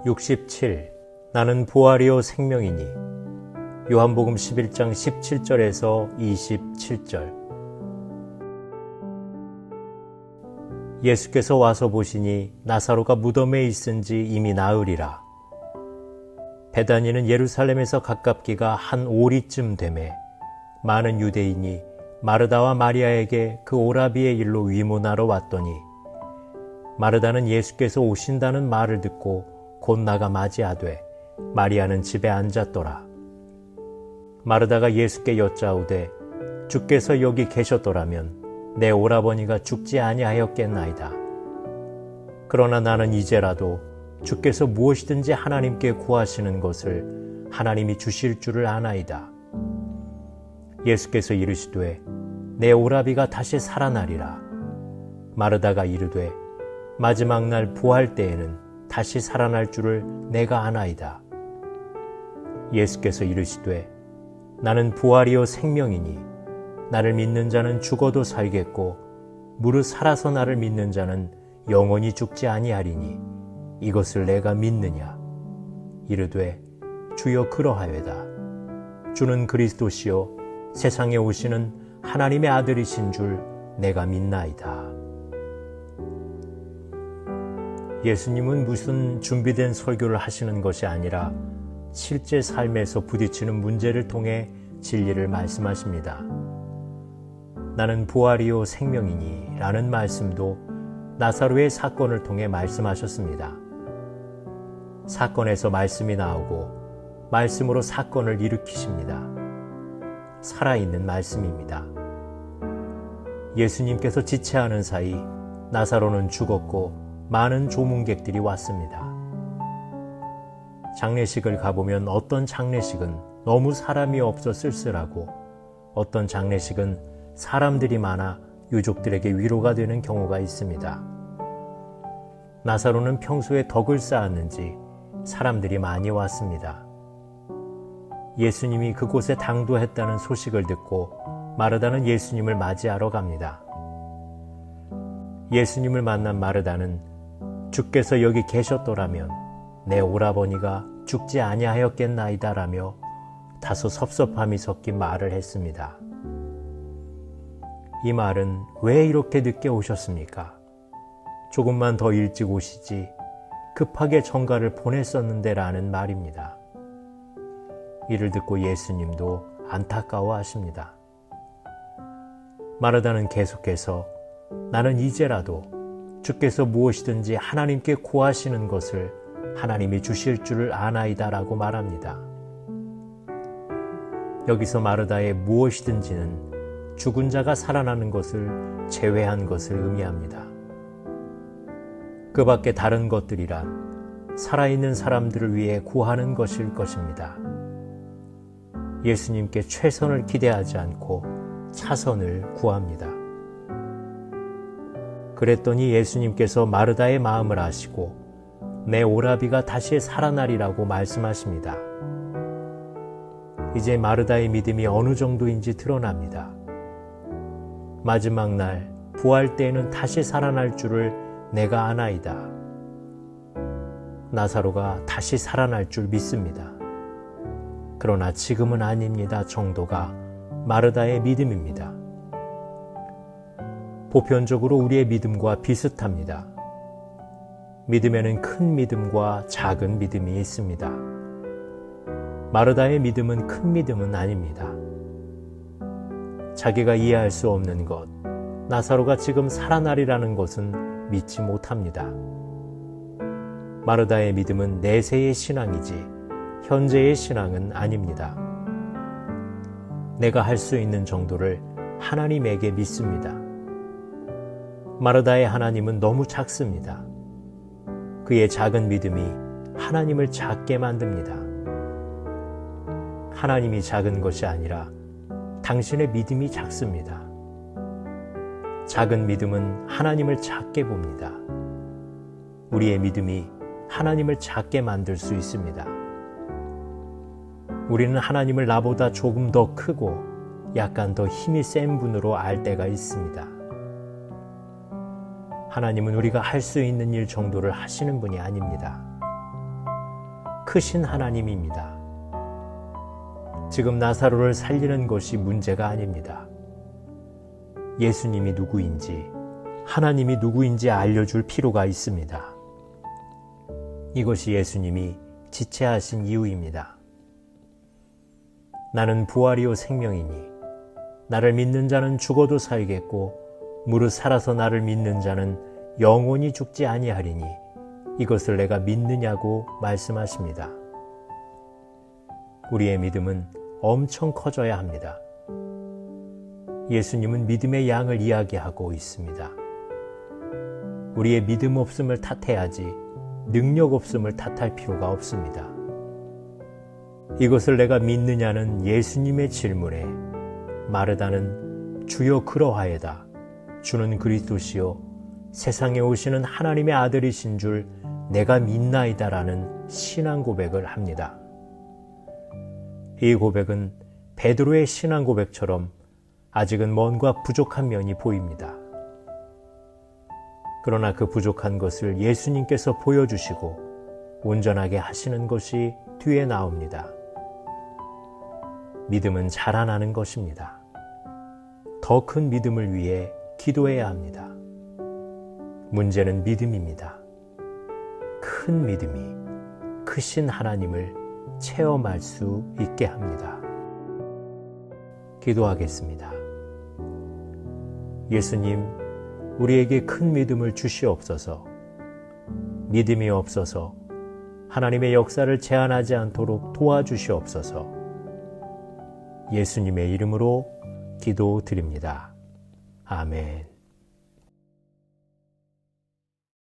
67. 나는 부활이요 생명이니. 요한복음 11장 17절에서 27절. 예수께서 와서 보시니 나사로가 무덤에 있은지 이미 나으리라. 베다니는 예루살렘에서 가깝기가 한 오리쯤 되매 많은 유대인이 마르다와 마리아에게 그 오라비의 일로 위문하러 왔더니 마르다는 예수께서 오신다는 말을 듣고 곧 나가 맞이하되 마리아는 집에 앉았더라. 마르다가 예수께 여짜오되 주께서 여기 계셨더라면 내 오라버니가 죽지 아니하였겠나이다. 그러나 나는 이제라도 주께서 무엇이든지 하나님께 구하시는 것을 하나님이 주실 줄을 아나이다. 예수께서 이르시되 내 오라비가 다시 살아나리라. 마르다가 이르되 마지막 날 부활 때에는 다시 살아날 줄을 내가 아나이다. 예수께서 이르시되 나는 부활이요 생명이니 나를 믿는 자는 죽어도 살겠고 무릇 살아서 나를 믿는 자는 영원히 죽지 아니하리니 이것을 내가 믿느냐. 이르되 주여 그러하여다. 주는 그리스도시요 세상에 오시는 하나님의 아들이신 줄 내가 믿나이다. 예수님은 무슨 준비된 설교를 하시는 것이 아니라 실제 삶에서 부딪히는 문제를 통해 진리를 말씀하십니다. 나는 부활이요 생명이니 라는 말씀도 나사로의 사건을 통해 말씀하셨습니다. 사건에서 말씀이 나오고 말씀으로 사건을 일으키십니다. 살아있는 말씀입니다. 예수님께서 지체하는 사이 나사로는 죽었고 많은 조문객들이 왔습니다. 장례식을 가보면 어떤 장례식은 너무 사람이 없어 쓸쓸하고 어떤 장례식은 사람들이 많아 유족들에게 위로가 되는 경우가 있습니다. 나사로는 평소에 덕을 쌓았는지 사람들이 많이 왔습니다. 예수님이 그곳에 당도했다는 소식을 듣고 마르다는 예수님을 맞이하러 갑니다. 예수님을 만난 마르다는 주께서 여기 계셨더라면 내 오라버니가 죽지 아니하였겠나이다 라며 다소 섭섭함이 섞인 말을 했습니다. 이 말은 왜 이렇게 늦게 오셨습니까? 조금만 더 일찍 오시지 급하게 전가를 보냈었는데 라는 말입니다. 이를 듣고 예수님도 안타까워하십니다. 마르다는 계속해서 나는 이제라도 주께서 무엇이든지 하나님께 구하시는 것을 하나님이 주실 줄을 아나이다 라고 말합니다. 여기서 마르다의 무엇이든지는 죽은 자가 살아나는 것을 제외한 것을 의미합니다. 그 밖에 다른 것들이란 살아있는 사람들을 위해 구하는 것일 것입니다. 예수님께 최선을 기대하지 않고 차선을 구합니다. 그랬더니 예수님께서 마르다의 마음을 아시고 내 오라비가 다시 살아나리라고 말씀하십니다. 이제 마르다의 믿음이 어느 정도인지 드러납니다. 마지막 날 부활 때에는 다시 살아날 줄을 내가 아나이다. 나사로가 다시 살아날 줄 믿습니다. 그러나 지금은 아닙니다 정도가 마르다의 믿음입니다. 보편적으로 우리의 믿음과 비슷합니다. 믿음에는 큰 믿음과 작은 믿음이 있습니다. 마르다의 믿음은 큰 믿음은 아닙니다. 자기가 이해할 수 없는 것, 나사로가 지금 살아나리라는 것은 믿지 못합니다. 마르다의 믿음은 내세의 신앙이지 현재의 신앙은 아닙니다. 내가 할 수 있는 정도를 하나님에게 믿습니다. 마르다의 하나님은 너무 작습니다. 그의 작은 믿음이 하나님을 작게 만듭니다. 하나님이 작은 것이 아니라 당신의 믿음이 작습니다. 작은 믿음은 하나님을 작게 봅니다. 우리의 믿음이 하나님을 작게 만들 수 있습니다. 우리는 하나님을 나보다 조금 더 크고 약간 더 힘이 센 분으로 알 때가 있습니다. 하나님은 우리가 할 수 있는 일 정도를 하시는 분이 아닙니다. 크신 하나님입니다. 지금 나사로를 살리는 것이 문제가 아닙니다. 예수님이 누구인지, 하나님이 누구인지 알려줄 필요가 있습니다. 이것이 예수님이 지체하신 이유입니다. 나는 부활이요 생명이니 나를 믿는 자는 죽어도 살겠고 무릇 살아서 나를 믿는 자는 영원히 죽지 아니하리니 이것을 내가 믿느냐고 말씀하십니다. 우리의 믿음은 엄청 커져야 합니다. 예수님은 믿음의 양을 이야기하고 있습니다. 우리의 믿음 없음을 탓해야지 능력 없음을 탓할 필요가 없습니다. 이것을 내가 믿느냐는 예수님의 질문에 마르다는 주여 그러하에다 주는 그리스도시요 세상에 오시는 하나님의 아들이신 줄 내가 믿나이다라는 신앙 고백을 합니다. 이 고백은 베드로의 신앙 고백처럼 아직은 먼과 부족한 면이 보입니다. 그러나 그 부족한 것을 예수님께서 보여주시고 온전하게 하시는 것이 뒤에 나옵니다. 믿음은 자라나는 것입니다. 더 큰 믿음을 위해 기도해야 합니다. 문제는 믿음입니다. 큰 믿음이 크신 하나님을 체험할 수 있게 합니다. 기도하겠습니다. 예수님, 우리에게 큰 믿음을 주시옵소서. 믿음이 없어서 하나님의 역사를 제한하지 않도록 도와주시옵소서. 예수님의 이름으로 기도드립니다. 아멘.